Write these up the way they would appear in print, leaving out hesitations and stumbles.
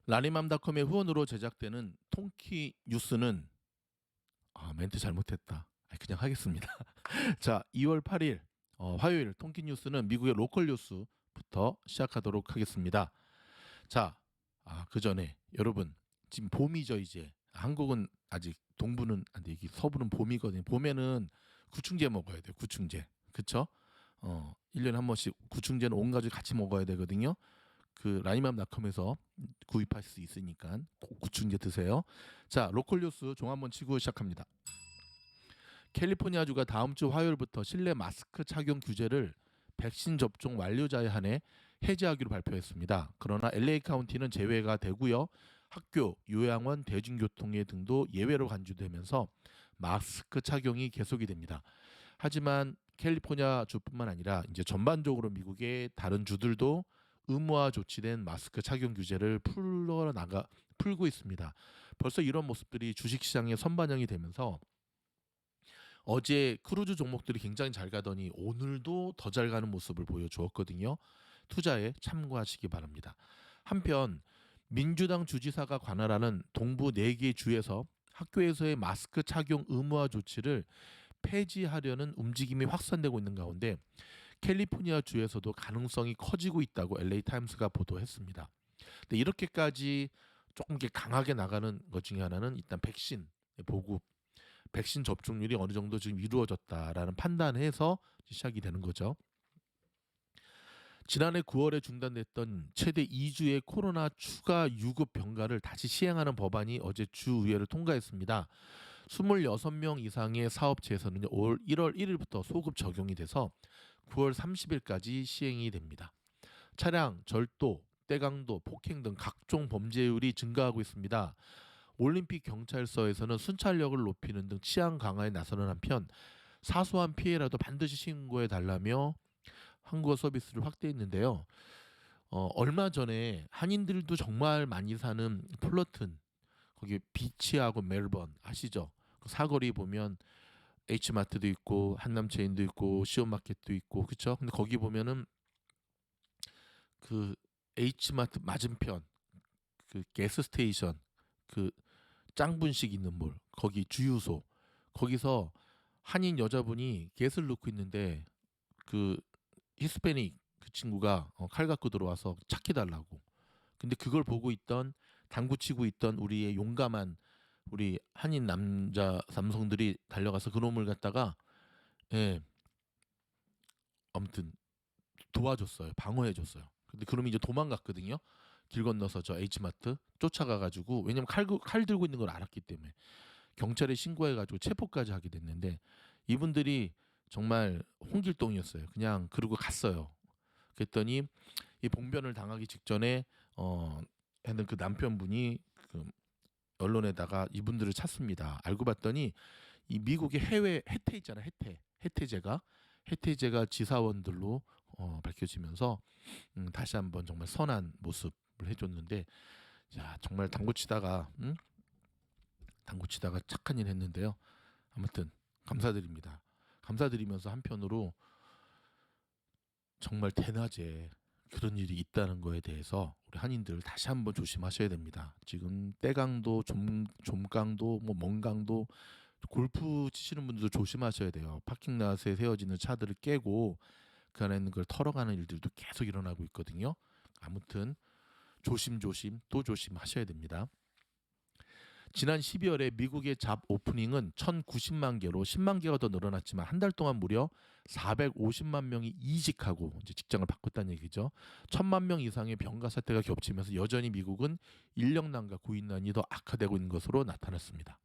라니맘닷컴의 후원으로 제작되는 통키 뉴스는 멘트 잘못했다. 그냥 하겠습니다. 자, 2월 8일 화요일 통키 뉴스는 미국의 로컬 뉴스부터 시작하도록 하겠습니다. 자, 그 전에 여러분 지금 봄이죠 이제. 한국은 아직 동부는 안 돼. 이게 서부는 봄이거든요. 봄에는 구충제 먹어야 돼요. 구충제. 그쵸? 1년에 한 번씩 구충제는 온 가족 같이 먹어야 되거든요. 그 라니맘닷컴에서 구입할 수 있으니까 구충제 드세요. 자, 로컬 뉴스 종 한번 치고 시작합니다. 캘리포니아주가 다음 주 화요일부터 실내 마스크 착용 규제를 백신 접종 완료자에 한해 해제하기로 발표했습니다. 그러나 LA 카운티는 제외가 되고요. 학교, 요양원, 대중교통의 등도 예외로 간주되면서 마스크 착용이 계속이 됩니다. 하지만 캘리포니아 주뿐만 아니라 이제 전반적으로 미국의 다른 주들도 의무화 조치된 마스크 착용 규제를 풀고 있습니다. 벌써 이런 모습들이 주식시장에 선반영이 되면서 어제 크루즈 종목들이 굉장히 잘 가더니 오늘도 더 잘 가는 모습을 보여주었거든요. 투자에 참고하시기 바랍니다. 한편 민주당 주지사가 관할하는 동부 4개 주에서 학교에서의 마스크 착용 의무화 조치를 폐지하려는 움직임이 확산되고 있는 가운데 캘리포니아 주에서도 가능성이 커지고 있다고 LA 타임스가 보도했습니다. 근데 이렇게까지 조금 이렇게 강하게 나가는 것 중에 하나는 일단 백신 보급, 백신 접종률이 어느 정도 지금 이루어졌다라는 판단해서 시작이 되는 거죠. 지난해 9월에 중단됐던 최대 2주의 코로나 추가 유급 병가를 다시 시행하는 법안이 어제 주의회를 통과했습니다. 26명 이상의 사업체에서는 올 1월 1일부터 소급 적용이 돼서 9월 30일까지 시행이 됩니다. 차량, 절도, 떼강도, 폭행 등 각종 범죄율이 증가하고 있습니다. 올림픽 경찰서에서는 순찰력을 높이는 등 치안 강화에 나서는 한편 사소한 피해라도 반드시 신고해 달라며 한국어 서비스를 확대했는데요. 얼마 전에 한인들도 정말 많이 사는 플러튼 거기 비치하고 멜번 아시죠? 그 사거리 보면 H마트도 있고 한남체인도 있고 시온마켓도 있고 그렇죠? 근데 거기 보면은 그 H마트 맞은편 그 게스 스테이션 그 짱분식 있는 몰 거기 주유소 거기서 한인 여자분이 겟을 넣고 있는데 그 히스패닉 그 친구가 칼 갖고 들어와서 찾기 달라고. 근데 그걸 보고 있던 당구 치고 있던 우리의 용감한 우리 한인 남성들이 달려가서 그놈을 갖다가 예 아무튼 도와줬어요. 방어해줬어요. 근데 그놈이 이제 도망갔거든요. 길 건너서 저 H마트 쫓아가가지고 왜냐면 칼 들고 있는 걸 알았기 때문에 경찰에 신고해가지고 체포까지 하게 됐는데 이분들이 정말 홍길동이었어요. 그냥 그러고 갔어요. 그랬더니 이 봉변을 당하기 직전에 했는 그 남편분이 그 언론에다가 이분들을 찾습니다. 알고 봤더니 이 미국의 해외 해태 있잖아 해태제가 지사원들로 밝혀지면서 다시 한번 정말 선한 모습을 해줬는데 야 정말 당구 치다가 착한 일 했는데요. 아무튼 감사드립니다. 감사드리면서 한편으로 정말 대낮에 그런 일이 있다는 거에 대해서 우리 한인들 다시 한번 조심하셔야 됩니다. 지금 떼강도 좀강도 뭐 멍강도 골프 치시는 분들도 조심하셔야 돼요. 파킹랏에 세워지는 차들을 깨고 그 안에 있는 걸 털어가는 일들도 계속 일어나고 있거든요. 아무튼 조심조심 또 조심하셔야 됩니다. 지난 12월에 미국의 잡 오프닝은 1,090만 개로 10만 개가 더 늘어났지만 한 달 동안 무려 450만 명이 이직하고 이제 직장을 바꿨다는 얘기죠. 1,000만 명 이상의 병가 사태가 겹치면서 여전히 미국은 인력난과 고인난이 더 악화되고 있는 것으로 나타났습니다.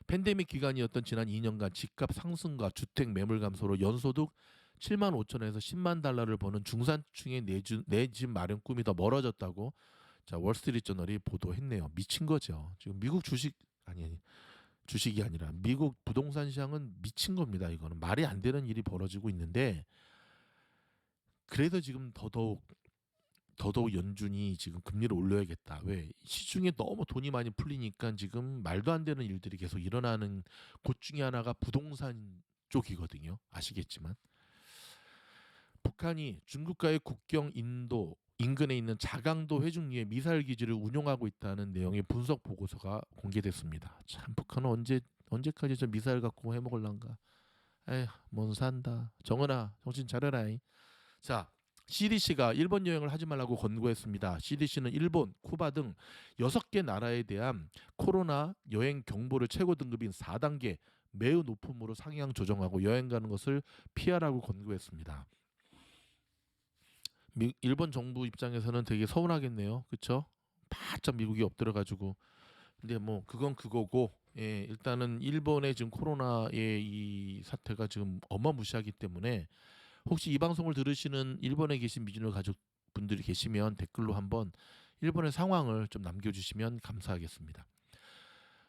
팬데믹 기간이었던 지난 2년간 집값 상승과 주택 매물 감소로 연소득 7만 5천에서 10만 달러를 버는 중산층의 내 집 마련 꿈이 더 멀어졌다고 자 월스트리트저널이 보도했네요. 미친 거죠. 지금 미국 주식이 아니라 미국 부동산 시장은 미친 겁니다. 이거는 말이 안 되는 일이 벌어지고 있는데 그래서 지금 더더욱 연준이 지금 금리를 올려야겠다. 왜 시중에 너무 돈이 많이 풀리니까 지금 말도 안 되는 일들이 계속 일어나는 곳 중에 하나가 부동산 쪽이거든요. 아시겠지만 북한이 중국과의 국경 인도 인근에 있는 자강도 회중리에 미사일 기지를 운용하고 있다는 내용의 분석 보고서가 공개됐습니다. 참 북한은 언제까지 저 미사일 갖고 해먹을란가? 에휴, 뭔 산다. 정은아, 정신 차려라. 자, CDC가 일본 여행을 하지 말라고 권고했습니다. CDC는 일본, 쿠바 등 6개 나라에 대한 코로나 여행 경보를 최고 등급인 4단계 매우 높음으로 상향 조정하고 여행 가는 것을 피하라고 권고했습니다. 일본 정부 입장에서는 되게 서운하겠네요. 그렇죠? 바짝 미국이 엎드려가지고. 근데 뭐 그건 그거고, 예, 일단은 일본의 지금 코로나의 이 사태가 지금 어마무시하기 때문에 혹시 이 방송을 들으시는 일본에 계신 미즈노 가족분들이 계시면 댓글로 한번 일본의 상황을 좀 남겨주시면 감사하겠습니다.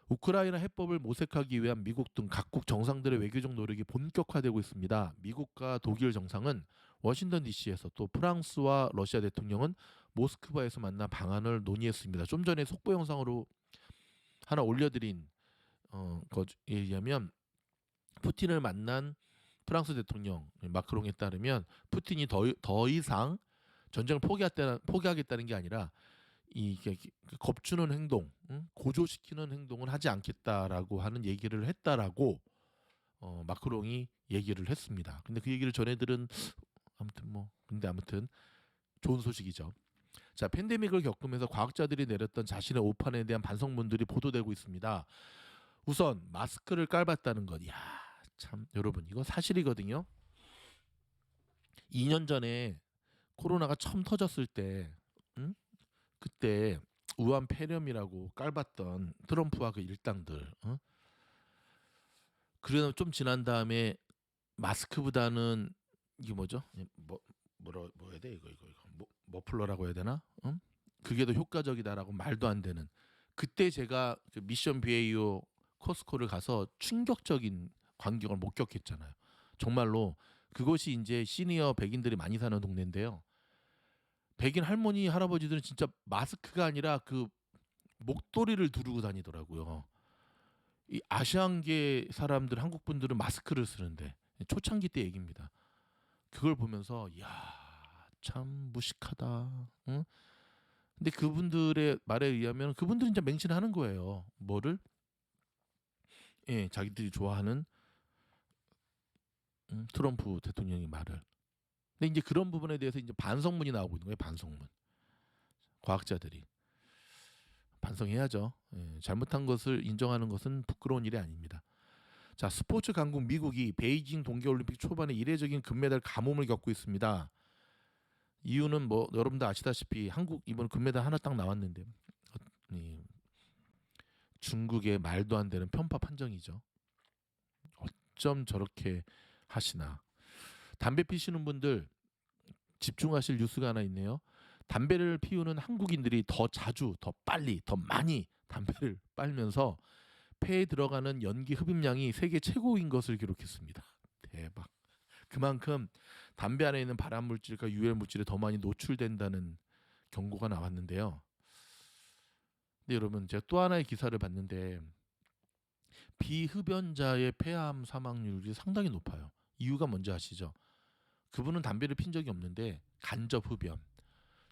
우크라이나 해법을 모색하기 위한 미국 등 각국 정상들의 외교적 노력이 본격화되고 있습니다. 미국과 독일 정상은 워싱턴 DC에서 또 프랑스와 러시아 대통령은 모스크바에서 만나 방안을 논의했습니다. 좀 전에 속보 영상으로 하나 올려드린 거에 의하면 푸틴을 만난 프랑스 대통령 마크롱에 따르면 푸틴이 더 이상 전쟁을 포기하겠다는 게 아니라 이게 겁주는 행동, 고조시키는 행동은 하지 않겠다라고 하는 얘기를 했다라고 마크롱이 얘기를 했습니다. 근데 그 얘기를 전해들은 아무튼 좋은 소식이죠. 자, 팬데믹을 겪으면서 과학자들이 내렸던 자신의 오판에 대한 반성문들이 보도되고 있습니다. 우선 마스크를 깔봤다는 것. 야, 참 여러분 이거 사실이거든요. 2년 전에 코로나가 처음 터졌을 때, 그때 우한 폐렴이라고 깔봤던 트럼프와 그 일당들. 그래서 좀 지난 다음에 마스크보다는 이게 뭐죠? 뭐 해야 돼 이거 머플러라고 해야 되나? 그게 더 효과적이다라고 말도 안 되는. 그때 제가 그 미션 BAO 코스코를 가서 충격적인 광경을 목격했잖아요. 정말로 그것이 이제 시니어 백인들이 많이 사는 동네인데요. 백인 할머니 할아버지들은 진짜 마스크가 아니라 그 목도리를 두르고 다니더라고요. 이 아시안계 사람들 한국 분들은 마스크를 쓰는데 초창기 때 얘기입니다. 그걸 보면서 야, 참 무식하다. 응? 근데 그분들의 말에 의하면 그분들은 이제 맹신하는 거예요. 뭐를? 예, 자기들이 좋아하는 트럼프 대통령의 말을. 근데 이제 그런 부분에 대해서 이제 반성문이 나오고 있는 거예요. 반성문. 과학자들이 반성해야죠. 예, 잘못한 것을 인정하는 것은 부끄러운 일이 아닙니다. 자, 스포츠 강국 미국이 베이징 동계올림픽 초반에 이례적인 금메달 가뭄을 겪고 있습니다. 이유는 뭐 여러분도 아시다시피 한국 이번 금메달 하나 딱 나왔는데 중국의 말도 안 되는 편파 판정이죠. 어쩜 저렇게 하시나. 담배 피시는 분들 집중하실 뉴스가 하나 있네요. 담배를 피우는 한국인들이 더 자주, 더 빨리, 더 많이 담배를 빨면서 폐에 들어가는 연기 흡입량이 세계 최고인 것을 기록했습니다. 대박. 그만큼 담배 안에 있는 발암 물질과 유해 물질에 더 많이 노출된다는 경고가 나왔는데요. 근데 여러분 제가 또 하나의 기사를 봤는데 비흡연자의 폐암 사망률이 상당히 높아요. 이유가 뭔지 아시죠? 그분은 담배를 핀 적이 없는데 간접 흡연.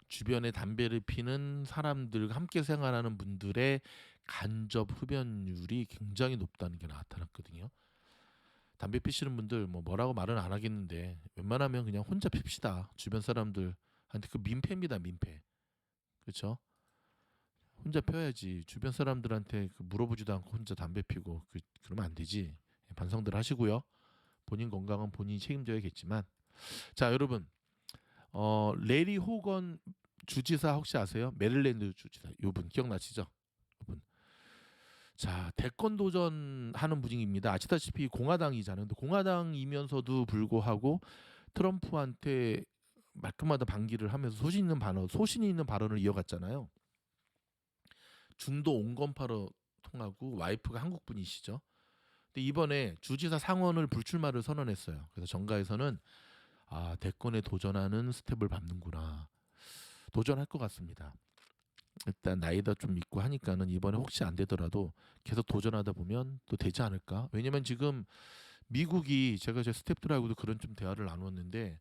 주변에 담배를 피는 사람들과 함께 생활하는 분들의 간접 흡연율이 굉장히 높다는 게 나타났거든요. 담배 피시는 분들 뭐라고 말은 안 하겠는데 웬만하면 그냥 혼자 핍시다. 주변 사람들한테 그 민폐입니다. 민폐. 그렇죠? 혼자 펴야지. 주변 사람들한테 물어보지도 않고 혼자 담배 피고 그러면 안 되지. 반성들 하시고요. 본인 건강은 본인이 책임져야겠지만 자 여러분 레리 호건 주지사 혹시 아세요? 메릴랜드 주지사 이분 기억나시죠? 이분. 자 대권 도전하는 분위기입니다. 아시다시피 공화당이잖아요. 근데 공화당이면서도 불구하고 트럼프한테 말끝마다 반기를 하면서 소신이 있는 발언을 이어갔잖아요. 중도 온건파로 통하고 와이프가 한국 분이시죠. 근데 이번에 주지사 상원을 불출마를 선언했어요. 그래서 정가에서는 대권에 도전하는 스텝을 밟는구나. 도전할 것 같습니다. 일단 나이도 좀 있고 하니까는 이번에 혹시 안 되더라도 계속 도전하다 보면 또 되지 않을까? 왜냐면 지금 미국이 제가 제 스태프들하고도 그런 좀 대화를 나누었는데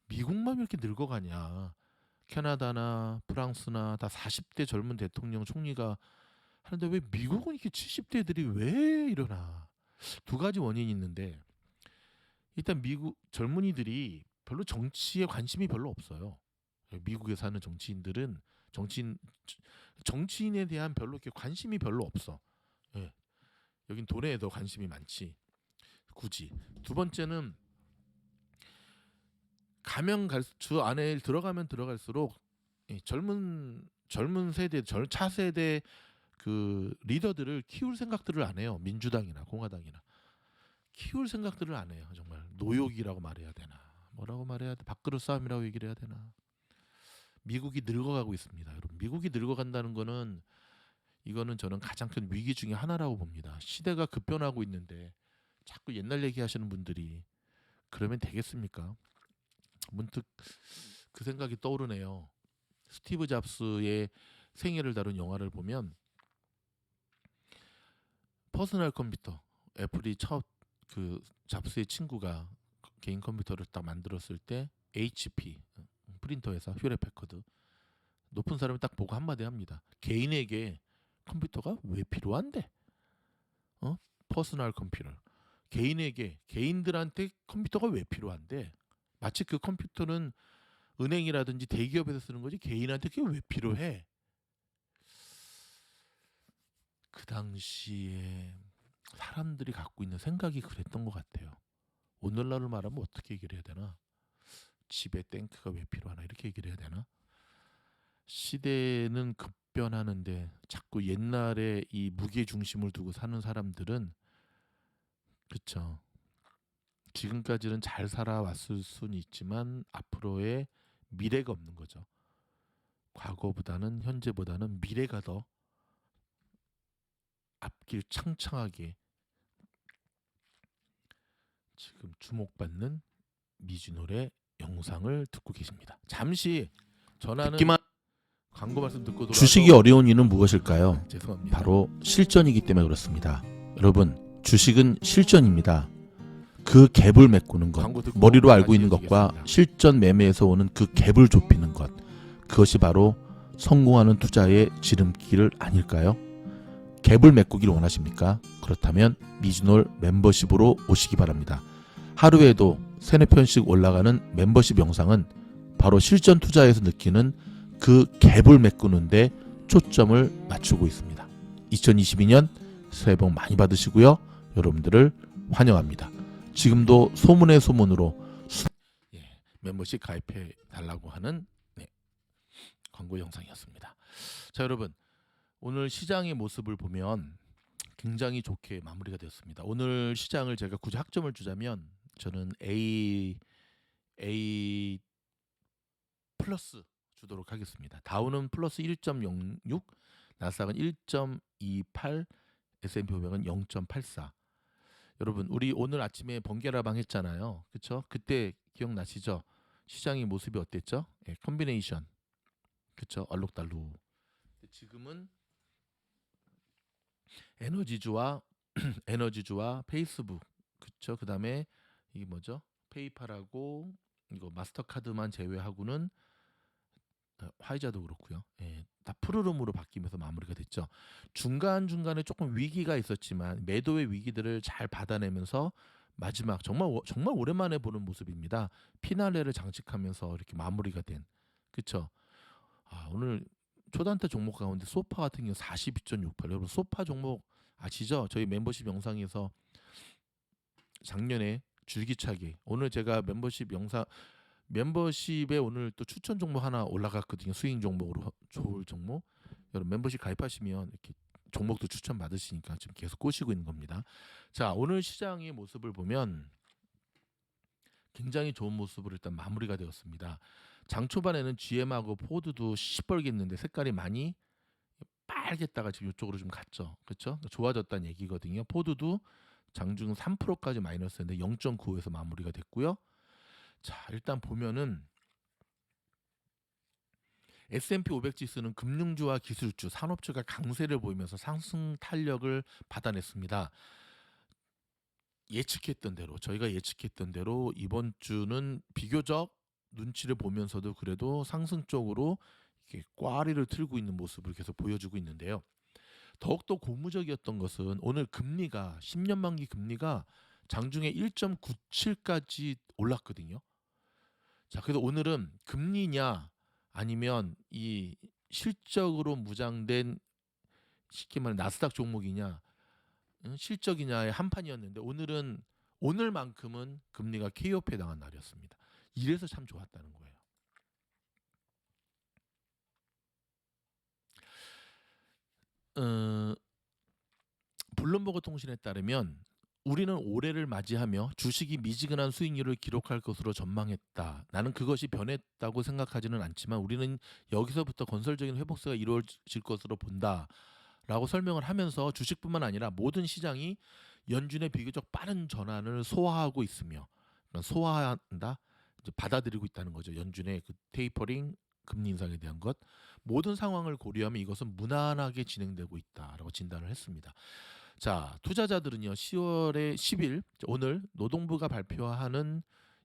미국만 이렇게 늙어가냐? 캐나다나 프랑스나 다 40대 젊은 대통령 총리가 하는데 왜 미국은 이렇게 70대들이 왜 이러나? 두 가지 원인이 있는데 일단 미국 젊은이들이 별로 정치에 관심이 별로 없어요. 미국에 사는 정치인들은 정치인 정치인에 대한 별로 이렇게 관심이 별로 없어. 예. 여긴 돈에 더 관심이 많지. 굳이. 두 번째는 주 안에 들어가면 들어갈수록 젊은 세대, 차세대 그 리더들을 키울 생각들을 안 해요. 민주당이나 공화당이나 키울 생각들을 안 해요. 정말 노욕이라고 말해야 되나, 뭐라고 말해야 돼? 밥그릇 싸움이라고 얘기를 해야 되나? 미국이 늙어가고 있습니다, 여러분. 미국이 늙어간다는 거는 이거는 저는 가장 큰 위기 중에 하나라고 봅니다. 시대가 급변하고 있는데 자꾸 옛날 얘기하시는 분들이 그러면 되겠습니까? 문득 그 생각이 떠오르네요. 스티브 잡스의 생애를 다룬 영화를 보면 퍼스널 컴퓨터, 애플이 첫 그 잡스의 친구가 개인 컴퓨터를 딱 만들었을 때 HP 프린터 회사 휴렛 패커드 높은 사람이 딱 보고 한마디 합니다. 개인에게 컴퓨터가 왜 필요한데? 퍼스널 컴퓨터. 개인들한테 컴퓨터가 왜 필요한데? 마치 그 컴퓨터는 은행이라든지 대기업에서 쓰는 거지 개인한테 그게 왜 필요해? 그 당시에 사람들이 갖고 있는 생각이 그랬던 것 같아요. 오늘날을 말하면 어떻게 얘기를 해야 되나? 집에 탱크가 왜 필요하나 이렇게 얘기를 해야 되나? 시대는 급변하는데 자꾸 옛날에 이 무게 중심을 두고 사는 사람들은 그쵸. 지금까지는 잘 살아왔을 수는 있지만 앞으로의 미래가 없는 거죠. 과거보다는 현재보다는 미래가 더 앞길 창창하게 지금 주목받는 미주노래 영상을 듣고 계십니다. 잠시 전화는 듣기만 광고 말씀 듣고 돌아서 주식이 어려운 이유는 무엇일까요? 죄송합니다. 바로 실전이기 때문에 그렇습니다. 여러분, 주식은 실전입니다. 그 갭을 메꾸는 것, 머리로 알고 있는 것과 실전 매매에서 오는 그 갭을 좁히는 것, 그것이 바로 성공하는 투자의 지름길 아닐까요? 갭을 메꾸기를 원하십니까? 그렇다면 미주놀 멤버십으로 오시기 바랍니다. 하루에도 3-4편씩 올라가는 멤버십 영상은 바로 실전 투자에서 느끼는 그 갭을 메꾸는데 초점을 맞추고 있습니다. 2022년 새해 복 많이 받으시고요. 여러분들을 환영합니다. 지금도 소문의 소문으로 멤버십 가입해 달라고 하는 광고 영상이었습니다. 자, 여러분, 오늘 시장의 모습을 보면 굉장히 좋게 마무리가 되었습니다. 오늘 시장을 제가 굳이 학점을 주자면 저는 A 플러스 주도록 하겠습니다. 다우는 플러스 1.06, 나스닥은 1.28, S&P 500은 0.84. 여러분, 우리 오늘 아침에 번개라방 했잖아요. 그렇죠? 그때 기억나시죠? 시장의 모습이 어땠죠? 컨비네이션. 그렇죠? 얼룩달룩. 지금은 에너지주와 페이스북, 그렇죠? 그다음에 이게 뭐죠? 페이팔하고 이거 마스터카드만 제외하고는 화이자도 그렇고요. 다 푸르름으로 바뀌면서 마무리가 됐죠. 중간중간에 조금 위기가 있었지만 매도의 위기들을 잘 받아내면서 마지막 정말 오랜만에 보는 모습입니다. 피날레를 장식하면서 이렇게 마무리가 된. 그렇죠? 오늘 초단타 종목 가운데 소파 같은 경우 42.68. 여러분 소파 종목 아시죠? 저희 멤버십 영상에서 작년에 줄기차게 오늘 제가 멤버십에 오늘 또 추천 종목 하나 올라갔거든요. 스윙 종목으로 좋을 종목. 여러분 멤버십 가입하시면 이렇게 종목도 추천 받으시니까 지금 계속 꼬시고 있는 겁니다. 자, 오늘 시장의 모습을 보면 굉장히 좋은 모습으로 일단 마무리가 되었습니다. 장 초반에는 GM하고 포드도 시뻘겠는데 색깔이 많이 빨겠다가 지금 이쪽으로 좀 갔죠. 그렇죠? 좋아졌다는 얘기거든요. 포드도 장중 3%까지 마이너스였는데 0.95에서 마무리가 됐고요. 자, 일단 보면은 S&P 500 지수는 금융주와 기술주, 산업주가 강세를 보이면서 상승 탄력을 받아냈습니다. 저희가 예측했던 대로 이번 주는 비교적 눈치를 보면서도 그래도 상승 쪽으로 이렇게 꽈리를 틀고 있는 모습을 계속 보여주고 있는데요. 더욱더 고무적이었던 것은 오늘 금리가 10년 만기 금리가 장중에 1.97까지 올랐거든요. 자, 그래서 오늘은 금리냐 아니면 이 실적으로 무장된 쉽게 말해 나스닥 종목이냐 실적이냐의 한판이었는데 오늘은 오늘만큼은 금리가 KOF에 당한 날이었습니다. 이래서 참 좋았다는 거예요. 어, 블룸버그 통신에 따르면 우리는 올해를 맞이하며 주식이 미지근한 수익률을 기록할 것으로 전망했다. 나는 그것이 변했다고 생각하지는 않지만 우리는 여기서부터 건설적인 회복세가 이루어질 것으로 본다. 라고 설명을 하면서 주식뿐만 아니라 모든 시장이 연준의 비교적 빠른 전환을 소화하고 있으며 소화한다, 이제 받아들이고 있다는 거죠. 연준의 그 테이퍼링 금리 인상에 대한 것 모든 상황을 고려하면 이것은 무난하게 진행되고 있다라고 진단을 했습니다. 자, 투자자들은요 10월에 10일 오늘 노동부가 발표하는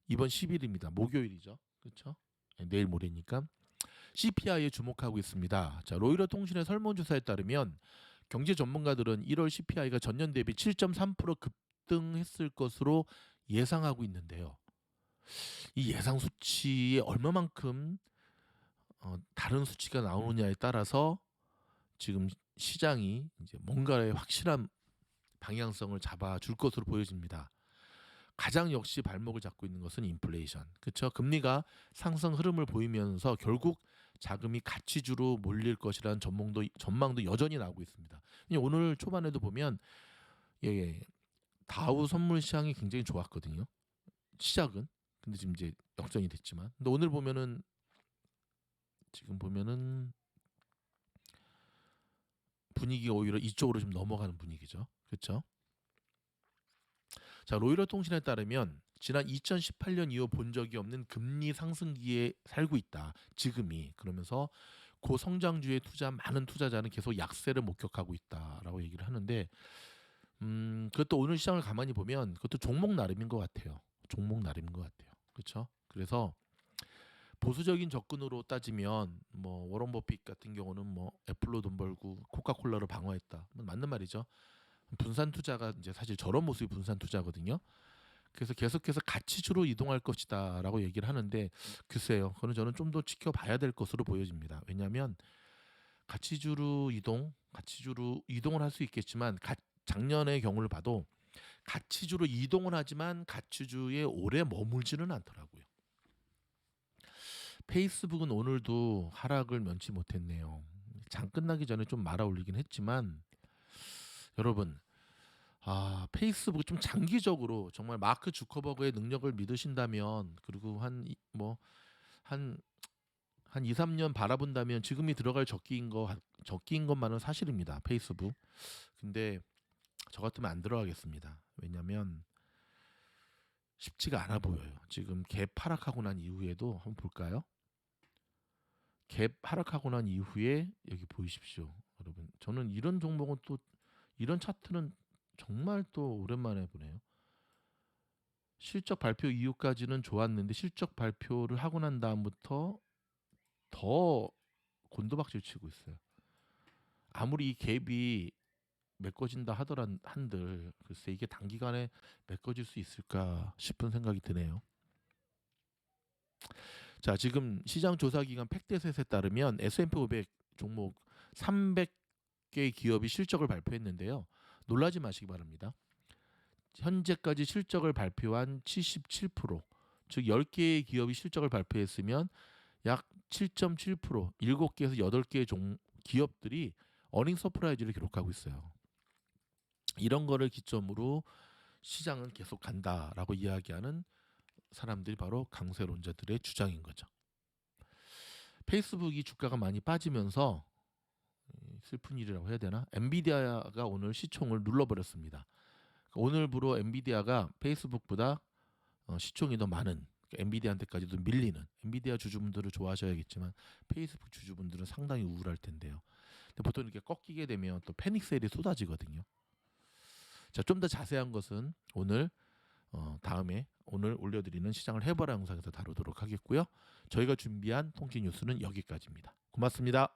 이번 10일입니다. 목요일이죠. 그렇죠? 내일 모레니까 CPI에 주목하고 있습니다. 자, 로이터 통신의 설문조사에 따르면 경제 전문가들은 1월 CPI가 전년 대비 7.3% 급등했을 것으로 예상하고 있는데요. 이 예상 수치에 얼마만큼 다른 수치가 나오느냐에 따라서 지금 시장이 이제 뭔가의 확실한 방향성을 잡아줄 것으로 보여집니다. 가장 역시 발목을 잡고 있는 것은 인플레이션. 그렇죠? 금리가 상승 흐름을 보이면서 결국 자금이 가치주로 몰릴 것이라는 전망도 여전히 나오고 있습니다. 오늘 초반에도 보면 예, 다우 선물 시장이 굉장히 좋았거든요. 시작은. 근데 지금 이제 역전이 됐지만. 근데 오늘 보면은 지금 보면은 분위기가 오히려 이쪽으로 좀 넘어가는 분위기죠. 그렇죠? 자, 로이터 통신에 따르면 지난 2018년 이후 본 적이 없는 금리 상승기에 살고 있다. 지금이. 그러면서 고성장주에 많은 투자자는 계속 약세를 목격하고 있다라고 얘기를 하는데 그것도 오늘 시장을 가만히 보면 그것도 종목 나름인 것 같아요. 종목 나름인 것 같아요. 그렇죠? 그래서 보수적인 접근으로 따지면 뭐 워런 버핏 같은 경우는 뭐 애플로 돈 벌고 코카콜라로 방어했다. 맞는 말이죠. 분산 투자가 이제 사실 저런 모습이 분산 투자거든요. 그래서 계속해서 가치주로 이동할 것이다라고 얘기를 하는데 글쎄요. 그거는 저는 좀 더 지켜봐야 될 것으로 보여집니다. 왜냐하면 가치주로 이동을 할 수 있겠지만 작년의 경우를 봐도 가치주로 이동을 하지만 가치주에 오래 머물지는 않더라고요. 페이스북은 오늘도 하락을 면치 못했네요. 장 끝나기 전에 좀 말아 올리긴 했지만 여러분 페이스북 좀 장기적으로 정말 마크 주커버그의 능력을 믿으신다면 그리고 한 2, 3년 바라본다면 지금이 들어갈 적기인 것만은 사실입니다. 페이스북. 근데 저 같으면 안 들어가겠습니다. 왜냐면 쉽지가 않아 보여요. 지금 갭 하락하고 난 이후에도 한번 볼까요? 갭 하락하고 난 이후에 여기 보이십시오. 여러분. 저는 이런 종목은 또 이런 차트는 정말 또 오랜만에 보네요. 실적 발표 이후까지는 좋았는데 실적 발표를 하고 난 다음부터 더 곤두박질 치고 있어요. 아무리 이 갭이 메꿔진다 한들 글쎄 이게 단기간에 메꿔질 수 있을까 싶은 생각이 드네요. 자, 지금 시장 조사 기관 팩트셋에 따르면 S&P 500 종목 300개 기업이 실적을 발표했는데요. 놀라지 마시기 바랍니다. 현재까지 실적을 발표한 77%, 즉 10개의 기업이 실적을 발표했으면 약 7.7%, 7개에서 8개의 기업들이 어닝 서프라이즈를 기록하고 있어요. 이런 거를 기점으로 시장은 계속 간다라고 이야기하는 사람들이 바로 강세론자들의 주장인 거죠. 페이스북이 주가가 많이 빠지면서 슬픈 일이라고 해야 되나? 엔비디아가 오늘 시총을 눌러버렸습니다. 오늘부로 엔비디아가 페이스북보다 시총이 더 많은 엔비디아한테까지도 밀리는 엔비디아 주주분들을 좋아하셔야겠지만 페이스북 주주분들은 상당히 우울할 텐데요. 근데 보통 이렇게 꺾이게 되면 또 패닉 세일이 쏟아지거든요. 자, 좀 더 자세한 것은 오늘 다음에 오늘 올려드리는 시장을 해봐라 영상에서 다루도록 하겠고요. 저희가 준비한 통계 뉴스는 여기까지입니다. 고맙습니다.